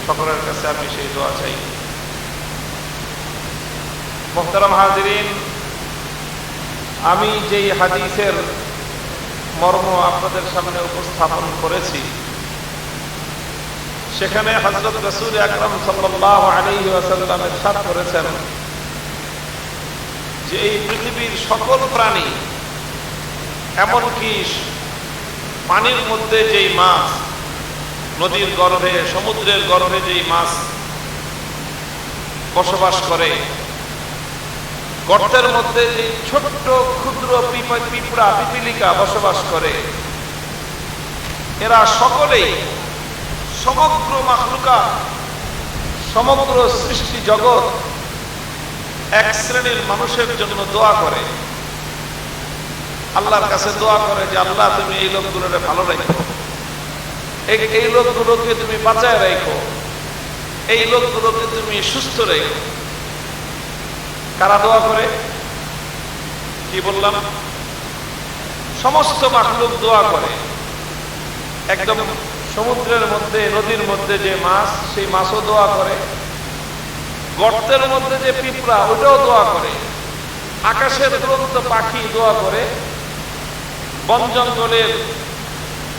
সকলের কাছে আমি সেই দোয়া চাই। মুহতারাম হাজিরিন, আমি যেই হাদিসের মর্ম আপনাদের সামনে উপস্থাপন করেছি, সেখানে হযরত রাসূল আকরাম সাল্লাল্লাহু আলাইহি ওয়াসাল্লাম ইরশাদ করেছেন যে এই পৃথিবীর সকল প্রাণী, এমনকি পানির মধ্যে যেই মাছ, নদীর গর্ভে, সমুদ্রের গর্ভে যেই মাছ বসবাস করে, গর্তের মধ্যে যে ছোট্ট ক্ষুদ্র পিঁপড়া, পিপীলিকা বসবাস করে, এরা সকলেই সমগ্র মাখলুকাত, সমগ্র সৃষ্টি জগৎ এক শ্রেণীর মানুষের জন্য দোয়া করে, আল্লাহর কাছে দোয়া করে যে আল্লাহ তুমি এই লোকগুলোরে ভালো রাখো, এই লোকগুলোকে তুমি বাঁচায় রাখো, এই লোকগুলোকে তুমি সুস্থ রাখো। কারা দোয়া করে? কি বললাম? সমস্ত মাখলুক দোয়া করে। একদম সমুদ্রের মধ্যে, নদীর মধ্যে যে মাছ, সেই মাছও দোয়া করে। গর্তের মধ্যে যে পিঁপড়া, ওটাও দোয়া করে। আকাশের উড়ন্ত পাখি দোয়া করে। বন জঙ্গলের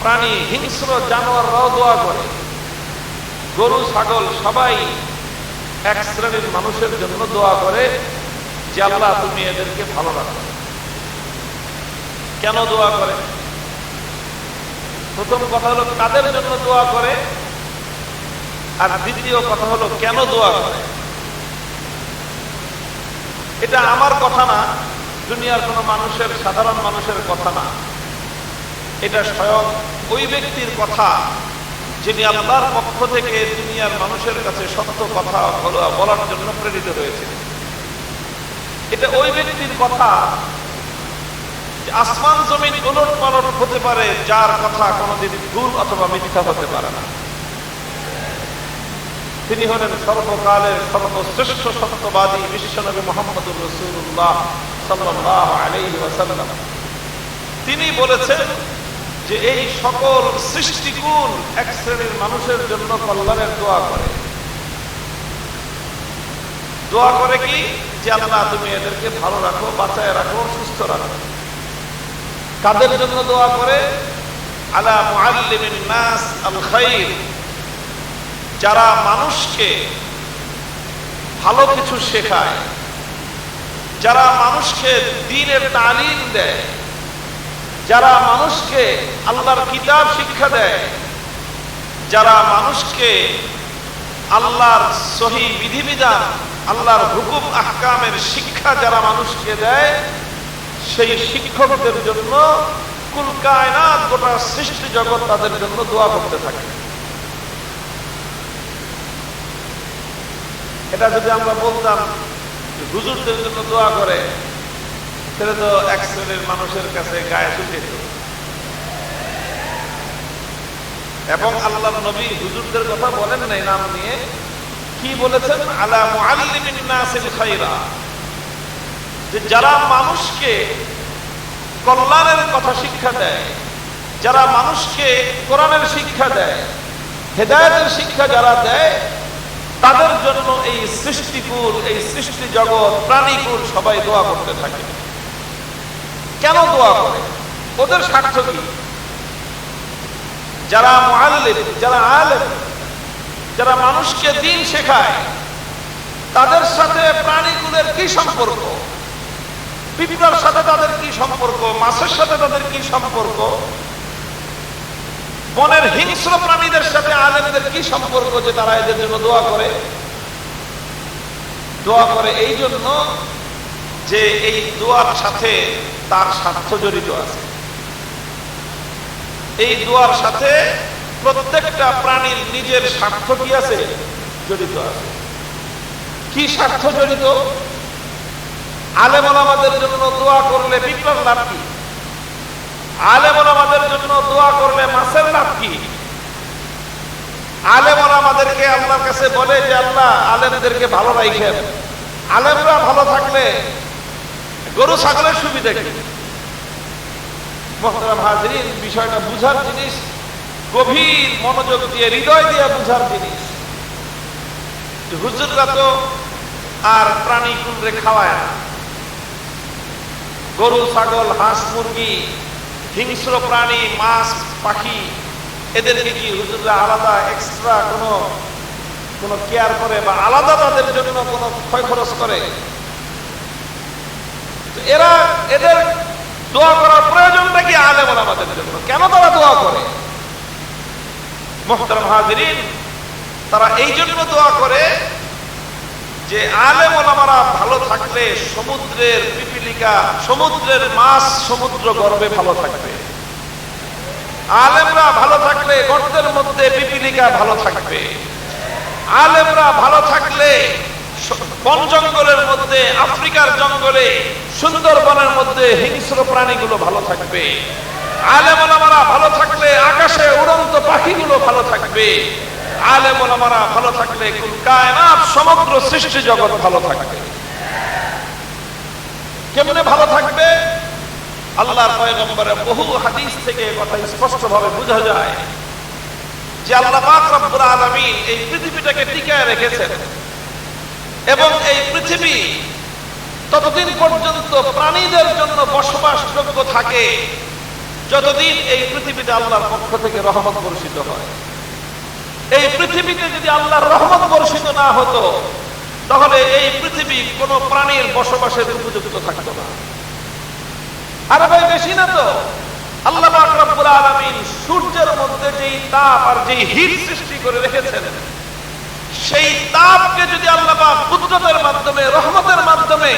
প্রাণী, হিংস্র জানোয়াররাও দোয়া করে। গরু, ছাগল সবাই এক শ্রেণীর মানুষের জন্য দোয়া করে যে আল্লাহ তুমি এদেরকে ভালো রাখো। কেন দোয়া করে? প্রথম কথা হলো কাদের জন্য দোয়া করে, আর দ্বিতীয় কথা হলো কেন দোয়া করে। এটা আমার কথা না, দুনিয়ার কোনো মানুষের, সাধারণ মানুষের কথা না, এটা স্বয়ং ওই ব্যক্তির কথা যিনি আল্লাহর পক্ষ থেকে দুনিয়ার মানুষের কাছে সত্য কথা বলার জন্য প্রেরিত হয়েছিলেন। এটা ওই ব্যক্তির কথা, আসমান জমিন উলট পালট হতে পারে, যার কথা কোনোদিন ভুল অথবা মিথ্যা হতে পারে না। তিনি হলেন সর্বকালের সর্বশ্রেষ্ঠ সত্যবাদী বিশ্বনবী মুহাম্মদুর রাসূলুল্লাহ সাল্লাল্লাহু আলাইহি ওয়াসাল্লাম। তিনি বলেছেন যে এই সকল সৃষ্টিকুল এক শ্রেণীর মানুষের জন্য কল্যাণের দোয়া করে। দোয়া করে কি? যে আল্লাহ তুমি এদেরকে ভালো রাখো, বাঁচায় রাখো, সুস্থ রাখো। কাদের জন্য দোয়া করে? আলা মুআল্লিমিন নাস আল খাইর, যারা মানুষকে ভালো কিছু শেখায়, যারা মানুষকে দ্বীনের তালিম দেয়, যারা মানুষকে আল্লাহর কিতাব শিক্ষা দেয়, যারা মানুষকে আল্লাহর সহি বিধিবিধান, আল্লাহর হুকুম আহকামের শিক্ষা যারা মানুষকে দেয়, সেই শিক্ষকদের জন্য কুল কায়নাত, গোটা সৃষ্টি জগৎ তাদের জন্য দোয়া করতে থাকে। এটা যদি আমরা বলতাম হুজুরদের জন্য দোয়া করে, তাহলে তো এক শ্রেণীর মানুষের কাছে গায়ে সুখে যেত। এবং আল্লাহর নবী হুজুরদের কথা বলেন নাই নাম নিয়ে, কি বলেছেন? আলা মুআল্লিমিন নাসিল খায়রা, যে যারা মানুষকে কল্যাণের কথা শিক্ষা দেয়, যারা মানুষকে কোরআনের শিক্ষা দেয়, হেদায়েতের শিক্ষা যারা দেয়, তাদের জন্য এই সৃষ্টিকুল, এই সৃষ্টি জগৎ, প্রাণীকুল সবাই দোয়া করতে থাকে। কেন দোয়া করে? ওদের স্বার্থ কি? যারা মুআল্লিম, যারা আলেম, যারা মানুষকে দ্বীন শেখায়, তাদের সাথে প্রাণীকুলের কি সম্পর্ক? পিঁপড়ার সাথে তাদের কি সম্পর্ক? মাছের সাথে তাদের কি সম্পর্ক? বনের হিংস্র প্রাণীদের সাথে আলেমদের কি সম্পর্ক যে তারা এদের জন্য দোয়া করে? দোয়া করে এই জন্য যে এই দোয়ার সাথে তার স্বার্থ জড়িত আছে। এই দোয়ার সাথে প্রত্যেকটা প্রাণীর নিজের স্বার্থ কি আছে? জড়িত আছে। কি স্বার্থ জড়িত? আলেম ওলামাদের জন্য দোয়া করলে পিঁপড়ার লাভ কি? আলেম ওলামাদের জন্য দোয়া করলে মাছের লাভ কি? আলেম ওলামাদেরকে আল্লাহর কাছে বলে যে আল্লাহ আলেমদেরকে ভালো রাখেন। আলেমরা ভালো থাকলে গরু ছাগলের সুবিধা কি? মুহতারাম হাজিরিন, বিষয়টা বুঝার জিনিস, গভীর মনোযোগ দিয়ে, হৃদয় দিয়ে বুঝার জিনিস। হুজুররা তো আর প্রাণী কুলরে খাওয়ায় না, গরু ছাগল হাঁস মুরগি হিংস্র প্রাণী মাছ পাখি এদেরকে কি হুজুররা আলাদা এক্সট্রা কোনো কেয়ার করে বা আলাদা তাদের জন্য কোনো ক্ষয় খরচ করে? এরা এদের দোয়া করার প্রয়োজনটা কি আলেম ওলামাদের জন্য? কেন তারা দোয়া করে? মুহতারাম হাজিরিন, তারা এই জন্য দোয়া করে যে আলেম ওলামারা ভালো থাকলে সমুদ্রের পিপিলিকা, সমুদ্রের মাছ সমুদ্র গর্ভে ভালো থাকবে। আলেমরা ভালো থাকলে গর্তের মধ্যে পিপিলিকা ভালো থাকবে। আলেমরা ভালো থাকলে বন জঙ্গলের মধ্যে, আফ্রিকার জঙ্গলে, সুন্দরবনের মধ্যে হিংস্র প্রাণীগুলো ভালো থাকবে। আলেম ওলামারা ভালো থাকলে আকাশে উড়ন্ত পাখিগুলো ভালো থাকবে। আলেম ওলামারা ভালো থাকলে কুল কায়নাত সমগ্র সৃষ্টি জগৎ ভালো থাকবে। কেমনে ভালো থাকবে? আল্লাহর পয়গম্বরের বহু হাদিস থেকে কথা স্পষ্টভাবে বোঝা যায় যে আল্লাহ পাক রব্বুল আলামিন এই পৃথিবীটাকে টিকায় রেখেছেন এবং এই পৃথিবী ততদিন পর্যন্ত প্রাণীদের জন্য বসবাসযোগ্য থাকে যতদিন এই পৃথিবীতে আল্লাহর পক্ষ থেকে রহমত বর্ষিত হয়। এই পৃথিবীতে যদি আল্লাহর রহমত বর্ষিত না হতো তাহলে এই পৃথিবী কোনো প্রাণীর বসবাসের উপযুক্ত থাকতো না। আর ভাই বেশি না তো, আল্লাহ পাক রব্বুল আলামিন সূর্যের মধ্যে যেই তাপ আর যেই হিট সৃষ্টি করে রেখেছেন, সেই তাপকে যদি আল্লাহ পাক কুদরতের মাধ্যমে, রহমতের মাধ্যমে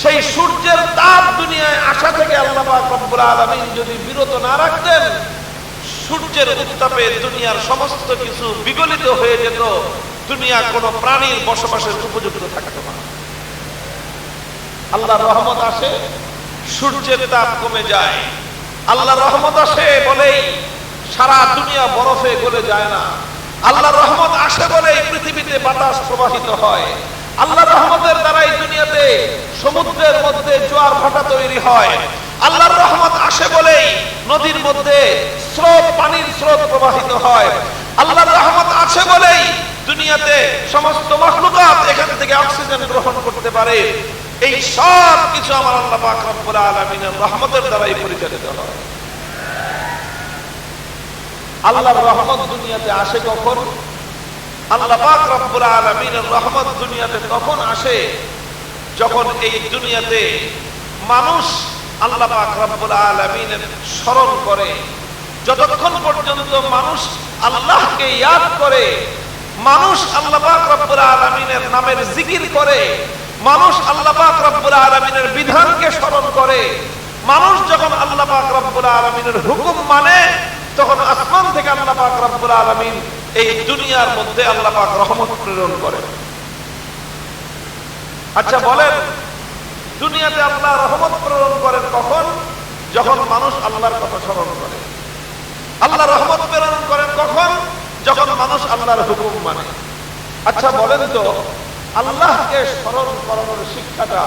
সেই সূর্যের তাপ দুনিয়ায় আসা থেকে আল্লাহ পাক রব্বুল আলামিন যদি বিরত না রাখতেন, সূর্যের উত্তাপে দুনিয়ার সমস্ত কিছু বিগলিত হয়ে যেত, দুনিয়া কোনো প্রাণীর বসবাসের উপযুক্ত থাকতো না। আল্লাহর রহমত আসে, সূর্যের তাপ কমে যায়। আল্লাহর রহমত আসে বলেই সারা দুনিয়া বরফে গলে যায় না। আল্লাহর রহমত আসে বলেই পৃথিবীতে বাতাস প্রবাহিত হয়। আল্লাহর রহমতের দ্বারাই দুনিয়াতে সমুদ্রের মধ্যে জোয়ার ভাটা তৈরি হয়। আল্লাহর রহমত আসে বলেই নদীর মধ্যে স্রোত, পানির স্রোত প্রবাহিত হয়। আল্লাহর রহমত আছে বলেই দুনিয়াতে সমস্ত মাখলুকাত এখান থেকে অক্সিজেন গ্রহণ করতে পারে। এই সব কিছু আমার আল্লাহ পাক রব্বুল আলামিনের রহমতের দ্বারাই পরিচালিত হয়। আল্লাহর রহমত দুনিয়াতে আসে কখন? আল্লাহ পাক রব্বুল আলামিনের রহমত দুনিয়াতে তখন আসে যখন এই দুনিয়াতে মানুষ আল্লাহ পাক রব্বুল আলামিনের স্মরণ করে। যতক্ষণ পর্যন্ত মানুষ আল্লাহকে ইয়াদ করে, মানুষ আল্লাহ পাক রব্বুল আলামিনের নামের জিকির করে, মানুষ আল্লাহ পাক রব্বুল আলামিনের বিধানকে স্মরণ করে, মানুষ যখন আল্লাহ পাক রব্বুল আলামিনের হুকুম মানে, তখন আসমান থেকে আল্লাহ পাক রব্বুল আলামিন এই দুনিয়ার মধ্যে আল্লাহ পাক রহমত প্রেরণ করে। আচ্ছা বলেন, দুনিয়াতে আল্লাহ রহমত প্রেরণ করেন কখন? যখন মানুষ আল্লাহর কথা স্মরণ করে। আল্লাহ রহমত প্রেরণ করেন কখন? যখন মানুষ আল্লাহর হুকুম মানে। আচ্ছা বলেন তো, আল্লাহকে স্মরণ করানোর শিক্ষাটা,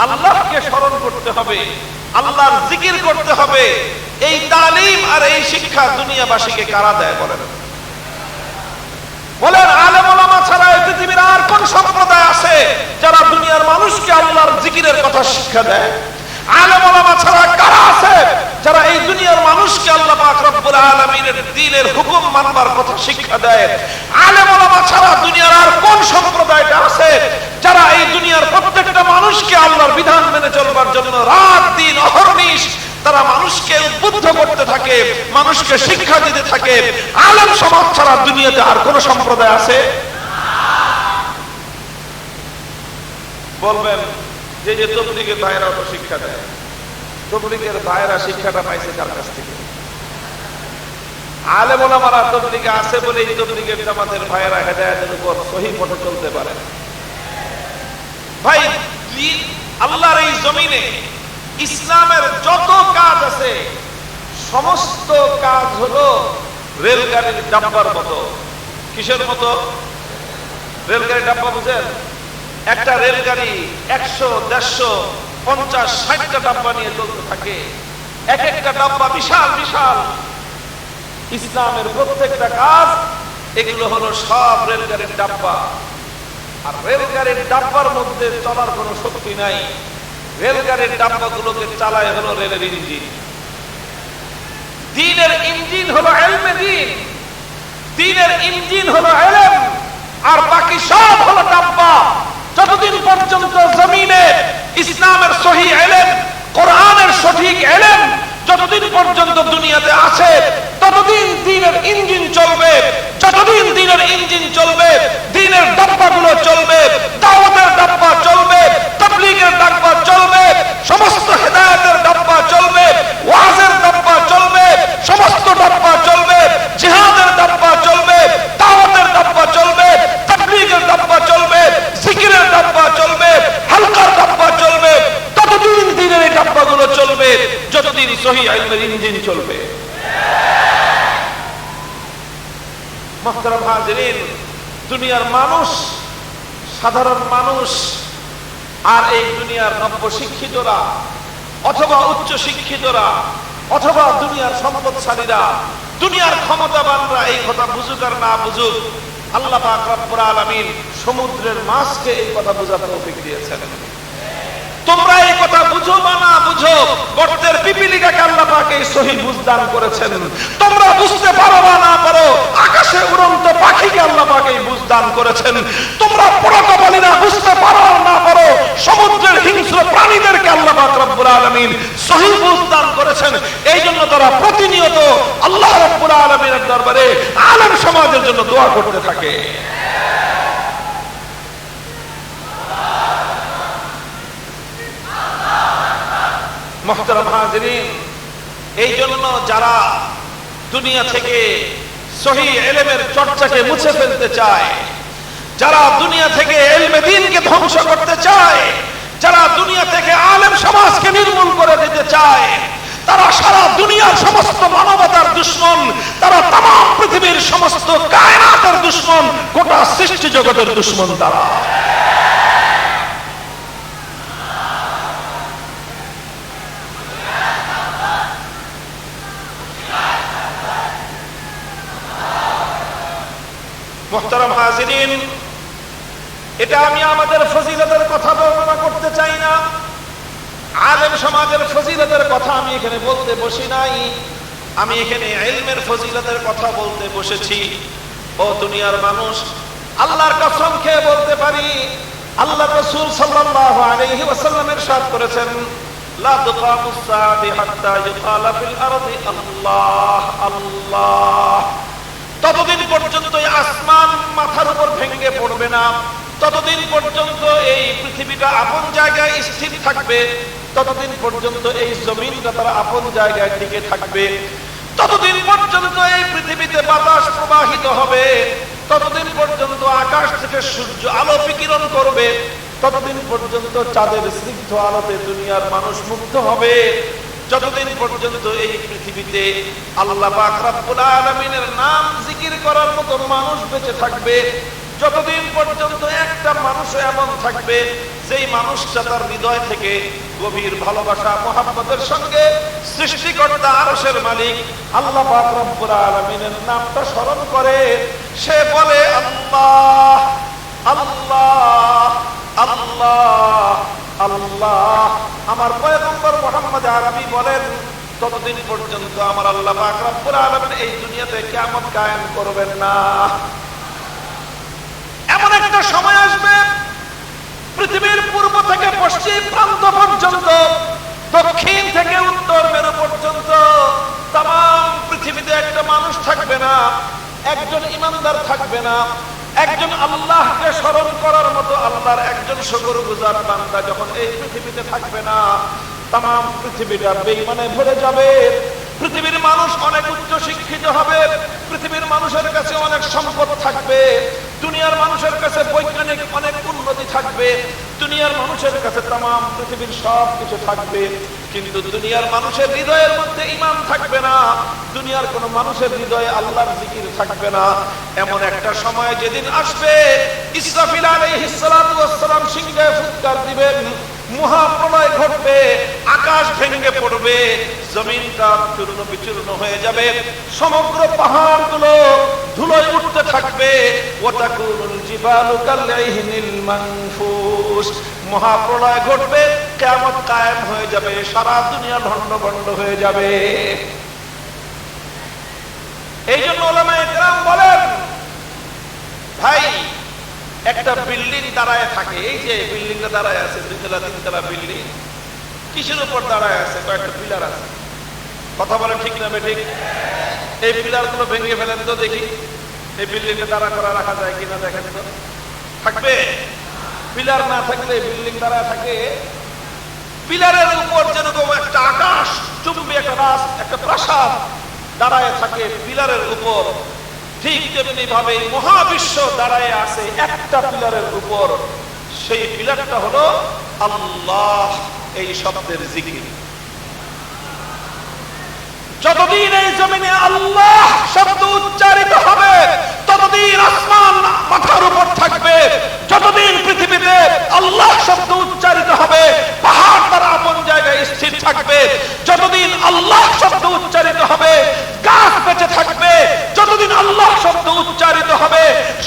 আল্লাহকে স্মরণ করতে হবে, আল্লাহর জিকির করতে হবে, এই তালিম আর এই শিক্ষা দুনিয়াবাসীকে কারা দেয় বলেন? বলেন, আলেম ওলামা ছাড়া এই পৃথিবীর আর কোন সম্প্রদায় আছে যারা দুনিয়ার মানুষকে আল্লাহর জিকিরের কথা শিক্ষা দেয়? আলেম ওলামা ছাড়া কারা আছে যারা এই দুনিয়ার মানুষকে আল্লাহ পাক রব্বুল আলামিনের দ্বীনের হুকুম মানবার কথা শিক্ষা দেয়? আলেম ওলামা ছাড়া দুনিয়ার আর কোন সম্প্রদায়টা আছে যারা এই দুনিয়ার প্রত্যেকটা মানুষকে আল্লাহর বিধান মেনে চলবার জন্য রাত দিন অহর্নিশ তারা মানুষকে উদ্বুদ্ধ করতে থাকে, মানুষকে শিক্ষা দিতে থাকে? আলেম সমাজ ছাড়া দুনিয়াতে আর কোন সম্প্রদায় আছে? বলবেন যে যে তবলিগের ভাইরা তো শিক্ষা দেয়। তবলিগের ভাইরা শিক্ষাটা পাইছে কার কাছ থেকে? আলেম ওলামারা তবলিগে আছে বলে এই তবলিগের জামাতের ভাইরা হেদায়েতের উপর সহিহ পথে চলতে পারে। ভাই, আল্লাহর এই জমিনে ইসলামের যত কাজ আছে সমস্ত কাজ হলো রেলগাড়ির ডাব্বার মতো। কিসের মতো? রেলগাড়ির ডাব্বা বুঝেন? একটা রেলগাড়ি 100, 150, 50, 60টা ডাব্বা নিয়ে চলতে থাকে। এক একটা ডাব্বা বিশাল বিশাল। ইসলামের প্রত্যেকটা কাজ এগুলো হলো সব রেলগাড়ির ডাব্বা। আর রেলগাড়ির ডাব্বার মধ্যে চলার কোনো শক্তি নাই। রেলগাড়ির ডাব্বাগুলোকে চালায় হলো রেলের ইঞ্জিন। দ্বীনের ইঞ্জিন হলো ইলমে দ্বীন, দ্বীনের ইঞ্জিন হলো ইলম, আর বাকি সব হলো ডাব্বা। যতদিন পর্যন্ত জমিনে ইসলামের সহিহ ইলম, কোরআনের সঠিক ইলম যতদিন পর্যন্ত দুনিয়াতে আছে, ততদিন দ্বীনের ইঞ্জিন চলবে। যতদিন দ্বীনের ইঞ্জিন চলবে, দ্বীনের ডাব্বাগুলো চলবে, দাওয়াতের ডাব্বা চলবে, তাবলীগের ডাব্বা চলবে, সমস্ত হেদায়েতের ডাব্বা চলবে, ওয়াজের ডাব্বা চলবে, সমস্ত ডাব্বা চলবে, জিহাদের ডাব্বা চলবে, দাওয়াতের ডাব্বা চলবে, তাবলীগের ডাব্বা চলবে, জিকিরের ডাব্বা চলবে, হালকার ডাব্বা চলবে। ততদিন দ্বীনের এই ডাব্বাগুলো চলবে যতদিন সহিহ ইলমের ইঞ্জিন চলবে। মুহতারাম হাজিরিন, দুনিয়ার মানুষ, সাধারণ মানুষ আর এই দুনিয়ার নব্য শিক্ষিতরা অথবা উচ্চ শিক্ষিতরা অথবা দুনিয়ার সম্পদশালীরা, দুনিয়ার ক্ষমতাবানরা এই কথা বুঝুক আর না বুঝুক, আল্লাহ পাক রব্বুল আলামিন সমুদ্রের মাছকে এই কথা বোঝার তৌফিক দিয়েছেন। তোমরা এই কথা বুঝো বা না বুঝো, গর্তের পিপিলিকাকে আল্লাহ পাক এই সহিহ বুঝদান করেছেন। তোমরা বুঝতে পারো বা না পারো, আকাশে উড়ন্ত পাখিকে আল্লাহ পাক এই বুঝদান করেছেন। তোমরা পরকপালীরা বুঝতে পারো না পারো, সমুদ্রের হিংস্র প্রাণীদেরকে আল্লাহ পাক রব্বুল আলামিন সহিহ বুঝদান করেছেন। এই জন্য তারা প্রতিনিয়ত আল্লাহ রব্বুল আলামিনের দরবারে আলেম সমাজের জন্য দোয়া করতে থাকে। মুহতারাম হাজিরিন, এই জন্য যারা দুনিয়া থেকে সহিহ ইলমের চর্চাকে মুছে ফেলতে চায়, যারা দুনিয়া থেকে ইলমে দ্বীনকে ধ্বংস করতে চায়, যারা দুনিয়া থেকে আলেম সমাজকে নির্মূল করে দিতে চায়, তারা সারা দুনিয়ার সমস্ত মানবতার দুশমন, তারা তামাম পৃথিবীর সমস্ত কায়নাতের দুশমন, গোটা সৃষ্টি জগতের দুশমন তারা। মুহতারাম হাজিরিন, এটা আমি আমাদের ফজিলতের কথা বর্ণনা করতে চাই না, আলেম সমাজের ফজিলতের কথা আমি এখানে বলতে বসি নাই, আমি এখানে ইলমের ফজিলতের কথা বলতে বসেছি। ও দুনিয়ার মানুষ, আল্লাহর কসম খেয়ে বলতে পারি, আল্লাহ রাসূল সাল্লাল্লাহু আলাইহি ওয়াসাল্লাম ইরশাদ করেছেন, লা তুকামুস সাআতু হাত্তা ইউকালা ফিল আরদি আল্লাহ আল্লাহ। ততদিন পর্যন্ত এই আসমান মাথার উপর ভেঙে পড়বে না, ততদিন পর্যন্ত এই পৃথিবীটা আপন জায়গায় স্থির থাকবে, ততদিন পর্যন্ত এই জমিনটা তার আপন জায়গায় টিকে থাকবে, ততদিন পর্যন্ত এই পৃথিবীতে বাতাস প্রবাহিত হবে, ততদিন পর্যন্ত আকাশ থেকে সূর্য আলো বিকিরণ করবে, ততদিন পর্যন্ত চাঁদের স্নিগ্ধ আলোতে দুনিয়ার মানুষ মুগ্ধ হবে, যতদিন পর্যন্ত এই পৃথিবীতে আল্লাহ পাক রব্বুল আলামিনের নাম জিকির করার মতো মানুষ বেঁচে থাকবে, যতদিন পর্যন্ত একটা মানুষ এমন থাকবে যেই মানুষটা তার হৃদয় থেকে গভীর ভালোবাসা মহব্বতের সঙ্গে সৃষ্টিকর্তা আরশের মালিক আল্লাহ পাক রব্বুল আলামিনের নামটা স্মরণ করে, সে বলে আল্লাহ আল্লাহ আল্লাহ আল্লাহ। আমার পয়গম্বর মুহাম্মদ আরবি বলেন, ততদিন পর্যন্ত আমার আল্লাহ পাক রব্বুল আলামিন এই দুনিয়াতে কিয়ামত কায়েম করবেন না। এমন একটা সময় আসবে, পৃথিবীর পূর্ব থেকে পশ্চিম প্রান্ত পর্যন্ত, দক্ষিণ থেকে উত্তর মেরু পর্যন্ত তাম পৃথিবীতে একটা মানুষ থাকবে না, একজন ইমানদার থাকবে না, একজন আল্লাহকে স্মরণ করার মতো আল্লাহর একজন শুকরগুজার বান্দা যখন এই পৃথিবীতে থাকবে না, তাম পৃথিবীটা বেঈমানে ভরে যাবে। পৃথিবীর মানুষ অনেক উচ্চ শিক্ষিত হবে, পৃথিবীর মানুষের কাছে অনেক সম্পদ থাকবে, দুনিয়ার মানুষের কাছে বৈজ্ঞানিক অনেক উন্নতি থাকবে, দুনিয়ার মানুষের কাছে তাম পৃথিবীর সব কিছু থাকবে, কিন্তু দুনিয়ার মানুষের হৃদয়ের মধ্যে ঈমান থাকবে না, দুনিয়ার কোন মানুষের হৃদয়ে আল্লাহর জিকির থাকবে না। এমন একটা সময় যেদিন আসবে, ইসরাফিল আলাইহিস সালাতু ওয়াস সালাম সিংহায় ফুৎকার দিবেন, মহাপ্রলয় ঘটবে, আকাশ ভেঙে পড়বে, জমিনটা চূর্ণ বিচূর্ণ হয়ে যাবে, সমগ্র পাহাড়গুলো ধুলোয় উঠতে থাকবে। ওয়াতাকুনুল জিবালু কালইহনিল মানফুস, মহাপ্রলয় ঘটবে, কিয়ামত কায়েম হয়ে যাবে, সারা দুনিয়া লন্ডভন্ড হয়ে যাবে। এই জন্য উলামায়ে কেরাম বলেন, ভাই একটা বিল্ডিং দাঁড়ায় থাকে, এই যে বিল্ডিংটা দাঁড়ায় আছে, 2 তলা 3 তলা বিল্ডিং, কিসের উপর দাঁড়ায় আছে? কয়েকটা পিলার আছে। কথা বলেন ঠিক না বেঠিক? এই পিলার গুলো ভেঙে ফেলেন তো দেখি, এই বিল্ডিংটা দাঁড়া করা রাখা যায় কিনা দেখেন তো। থাকবে? পিলার না থাকলে বিল্ডিং দাঁড়ায় থাকে। পিলারের উপর যেরকম একটা আকাশ চুম্বি একটা প্রাসাদ দাঁড়ায় থাকে পিলারের উপর, ঠিক তেমনি ভাবে মহাবিশ্ব দাঁড়ায় আছে একটা পিলারের উপর। সেই পিলারটা হলো আল্লাহ, এই শব্দের জিকির। যতদিন এই জমিনে আল্লাহ শব্দ উচ্চারিত হবে, ততদিন আসমান মাথার উপর থাকবে। যতদিন পৃথিবীতে আল্লাহ শব্দ উচ্চারিত হবে, পাহাড় তার আপন জায়গায় স্থির থাকবে। যতদিন আল্লাহ শব্দ উচ্চারিত হবে, গাছ বেঁচে থাকবে। যতদিন আল্লাহ শব্দ উচ্চারিত হবে,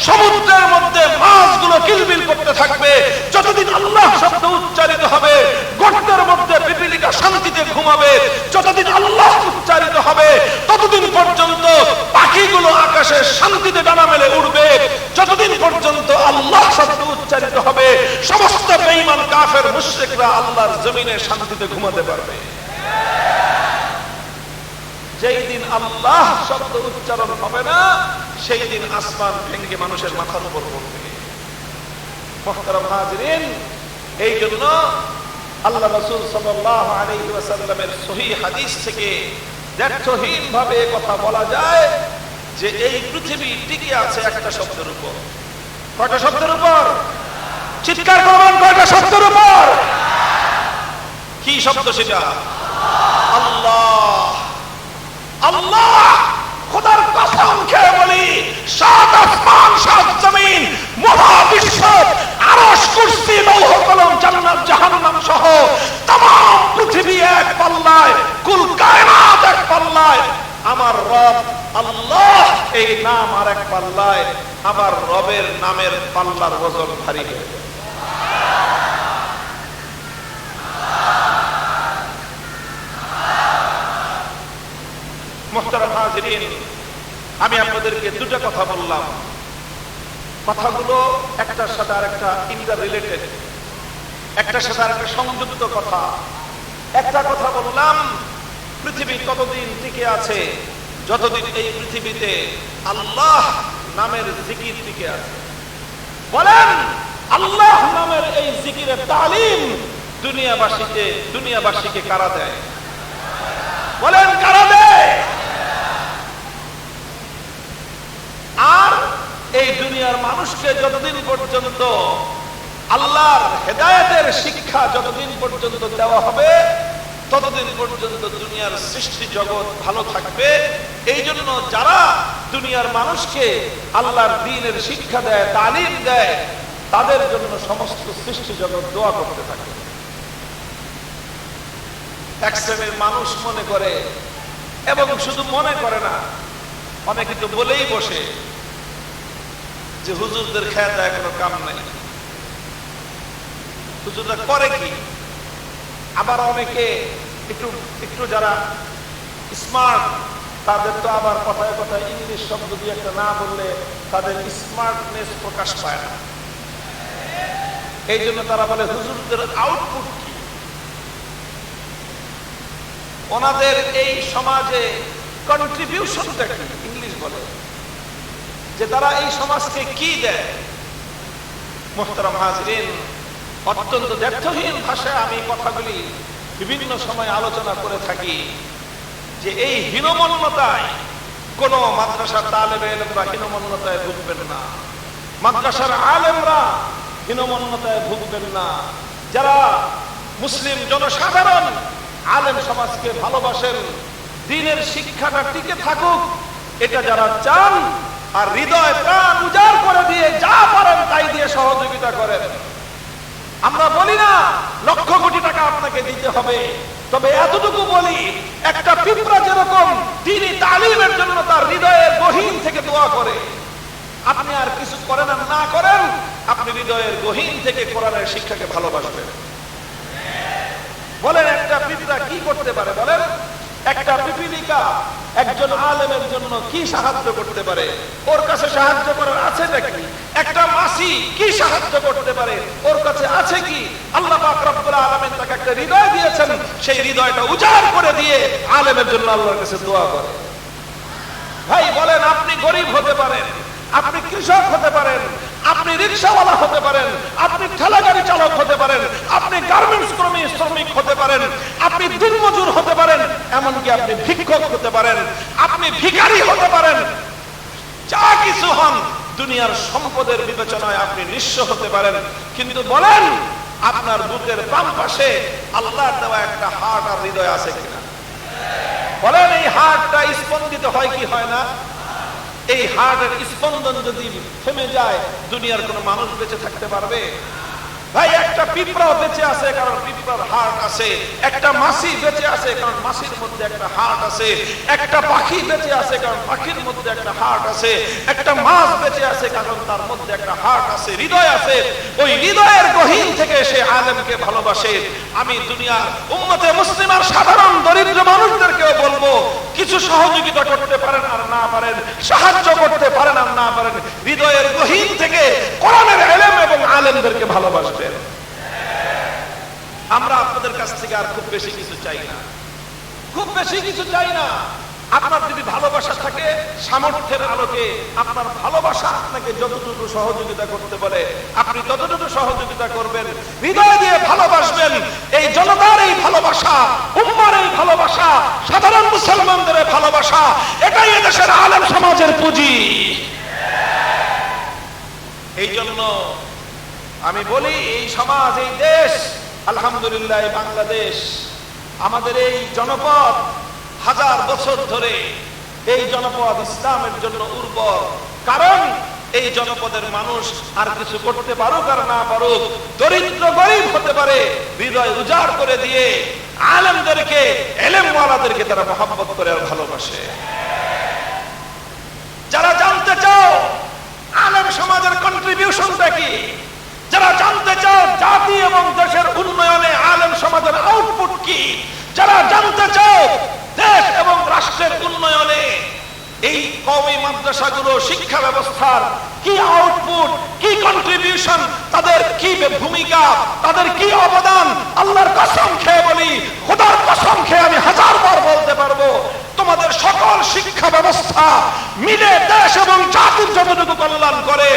সমুদ্রের মধ্যে মাছগুলো কিলবিল করতে থাকবে। যতদিন আল্লাহ শব্দ উচ্চারিত হবে, গর্তের মধ্যে পিপীলিকা শান্তিতে ঘুমাবে। যতদিন আল্লাহ উচ্চারিত হবে, ততদিন পর্যন্ত পাখিগুলো আকাশে শান্তিতে ডানা মেলে উড়বে। যতদিন পর্যন্ত আল্লাহ শব্দ উচ্চারিত হবে, সমস্ত বেঈমান কাফের মুশরিকরা আল্লাহর জমিনে শান্তিতে ঘুমাতে পারবে। যেই দিন আল্লাহ শব্দ উচ্চারণ হবে না, সেই দিন আসমান ভেঙে মানুষের মাথার উপর পড়বে। মুহতারাম হাজিরিন, এই জন্য আল্লাহ রাসূল সাল্লাল্লাহু আলাইহি ওয়াসাল্লামের সহিহ হাদিস থেকে দ্ব্যর্থহীন ভাবে কথা বলা যায় যে এই পৃথিবী টিকে আছে একটা শব্দের উপর। কয়টা শব্দের উপর? চিৎকার করবেন, কয়টা শব্দের উপর? কি শব্দ সেটা? আল্লাহ। আল্লাহ, খোদার কসম খেয়ে বলি, 7 আসমান 7 জমিন, মহাবিশ্ব, আরশ, কুরসি, লৌহ কলম, জান্নাত জাহান্নাম সহ तमाम পৃথিবী এক পাল্লায়, কুল কায়নাত এক পাল্লায়, আমার রব আল্লাহ এই নাম আর এক পাল্লায়। আমার রবের নামের পাল্লার ওজন ভারী হয়ে যায়। মুহতারাম হাজিরিন, আমি আপনাদেরকে দুটো কথা বললাম। কথাগুলো একটার সাথে আরেকটা ইন্টার রিলেটেড, একটার সাথে আরেকটা সংযুক্ত কথা। একটা কথা বললাম, পৃথিবী ততদিন টিকে আছে যতদিন এই পৃথিবীতে আল্লাহ নামের জিকির টিকে আছে। বলেন, আল্লাহ নামের এই জিকিরের তালিম দুনিয়াবাসীকে কারা দেয়? বলেন, কারা দেয়? আর এই দুনিয়ার মানুষকে যতদিন পর্যন্ত আল্লাহর হেদায়েতের শিক্ষা যতদিন পর্যন্ত দেওয়া হবে, ততদিন পর্যন্ত দুনিয়ার সৃষ্টি জগৎ ভালো থাকবে। এই জন্য যারা দুনিয়ার মানুষকে আল্লাহর দ্বীনের শিক্ষা দেয়, তালিম দেয়, তাদের জন্য সমস্ত সৃষ্টি জগৎ দোয়া করতে থাকে। এক শ্রেণীর মানুষ মনে করে, এবং শুধু মনে করে না, অনেকে তো বলেই বসে যে হুজুরদের খেয়া দেয় কোনো কাম নাই, হুজুররা করে কি। আবার অনেকে একটু যারা স্মার্ট, তাদের তো আবার কথায় কথায় ইংলিশ শব্দ দিয়ে একটা না বললে তাদের স্মার্টনেস প্রকাশ পায় না। এই জন্য তারা বলে হুজুরদের আউটপুট কি, ওনাদের এই সমাজে কন্ট্রিবিউশনটা কি, ইংলিশ বলে, যে তারা এই সমাজকে কি দেয়। মুহতারাম হাজিরিন, অত্যন্ত দ্ব্যর্থহীন ভাষায় আমি কথাগুলি বিভিন্ন সময় আলোচনা করে থাকি যে এই হীনমন্যতায় কোন মাদ্রাসার তালেবে ইলমরা হীনমন্যতায় ভুগবেন না, মাদ্রাসার আলেমরা হীনমন্যতায় ভুগবেন না। যারা মুসলিম জনসাধারণ আলেম সমাজকে ভালোবাসেন, দ্বীনের শিক্ষাটা টিকে থাকুক, এটা যারা চান, আর হৃদয় প্রাণ উজাড় করে দিয়ে যা পারেন তাই দিয়ে সহযোগিতা করেন। আমরা বলি না লক্ষ কোটি টাকা আপনাকে দিতে হবে, তবে এতটুকু বলি, একটা পিঁপড়া যেরকম দ্বীনি তালিমের জন্য তার হৃদয়ের গহীন থেকে দোয়া করে, আপনি আর কিছু করেন আর না করেন, আপনি হৃদয়ের গহীন থেকে কোরআনের শিক্ষাকে ভালোবাসবেন। বলেন একটা পিঁপড়া কি করতে পারে? বলেন একটা পিপীলিকা একজন আলেমের জন্য কি সাহায্য করতে পারে? ওর কাছে সাহায্য করার আছে নাকি? একটা মাছি কি সাহায্য করতে পারে? ওর কাছে আছে কি? আল্লাহ পাক রব্বুল আলামিন তাকে একটা হৃদয় দিয়েছেন, সেই হৃদয়টা উজাড় করে দিয়ে আলেমের জন্য আল্লাহর কাছে দোয়া করে। ভাই বলেন, আপনি গরিব হতে পারেন, আপনি কৃষক হতে পারেন, আপনি রিকশাওয়ালা হতে পারেন, আপনি ঠেলাগাড়ি চালক হতে পারেন, আপনি গার্মেন্টস কর্মী শ্রমিক হতে পারেন, আপনি দিনমজুর হতে পারেন, এমনকি আপনি ভিক্ষুক হতে পারেন, আপনি ভিখারি হতে পারেন, যা কিছু হন, দুনিয়ার সম্পদের বিবেচনায় আপনি নিঃস্ব হতে পারেন, কিন্তু বলেন আপনার বুকের বাম পাশে আল্লাহর দেওয়া একটা হার্ট আর হৃদয় আছে কিনা? বলেন এই হার্টটা স্পন্দিত হয় কি হয় না? এই হার্টের স্পন্দন যদি থেমে যায়, দুনিয়ার কোন মানুষ বেঁচে থাকতে পারবে? ভাই একটা পিঁপড়া বেঁচে আছে কারণ পিঁপড়ার হার্ট আছে, একটা মাছি বেঁচে আছে কারণ মাছির মধ্যে একটা হার্ট আছে, একটা পাখি বেঁচে আছে কারণ পাখির মধ্যে একটা হার্ট আছে, একটা মাছ বেঁচে আছে কারণ তার মধ্যে একটা হার্ট আছে, হৃদয় আছে। ওই হৃদয়ের গহীন থেকে সে আলেমকে ভালোবাসে। আমি দুনিয়ার উম্মতে মুসলিমার সাধারণ দরিদ্র মানুষদেরকেও বলবো, কিছু সহযোগিতা করতে পারেন আর না পারেন, সাহায্য করতে পারেন আর না পারেন, হৃদয়ের গহীন থেকে কোরআনের ইলম এবং আলেমদেরকে ভালোবাসবেন। আমরা আপনাদের কাছ থেকে আর খুব বেশি কিছু চাই না, খুব বেশি কিছু চাই না। আপনার যদি ভালোবাসা থাকে, সামর্থ্যের আলোকে আপনার ভালোবাসা আপনাকে যতটুকু সহযোগিতা করতে বলে আপনি ততটুকু সহযোগিতা করবেন, হৃদয় দিয়ে ভালোবাসবেন। এই জনতার এই ভালোবাসা, উম্মার এই ভালোবাসা, সাধারণ মুসলমানদের ভালোবাসা, এটাই এদেশের আলেম সমাজের পুঁজি। এই জন্য আমি বলি, এই সমাজ, এই দেশ, আলহামদুলিল্লাহ বাংলাদেশ, আমাদের এই জনপদ হাজার বছর ধরে এই জনপদ ইসলামের জন্য উর্বর। কারণ এই জনপদের মানুষ আর কিছু করতে পারুক আর না পারুক, দরিদ্র গরিব হতে পারে, হৃদয় উজাড় করে দিয়ে আলেমদেরকে, ইলমওয়ালাদেরকে তারা মহব্বত করে আর ভালোবাসে। যারা জানতে চাও আলেম সমাজের কন্ট্রিবিউশনটা কি, যারা জানতে চাও জাতি এবং দেশের উন্নয়নে আলেম সমাজের আউটপুট কি, যারা জানতে চাও দেশ এবং রাষ্ট্রের উন্নয়নে এই কওমি মাদ্রাসাগুলো, শিক্ষা ব্যবস্থার কি আউটপুট, কি কন্ট্রিবিউশন, তাদের কি ভূমিকা, তাদের কি অবদান, আল্লাহর কসম খেয়ে বলি, খোদার কসম খেয়ে আমি হাজারবার বলতে পারবো, তোমাদের সকল শিক্ষা ব্যবস্থা মিলে দেশ এবং জাতির যতটুকু কল্যাণ করে,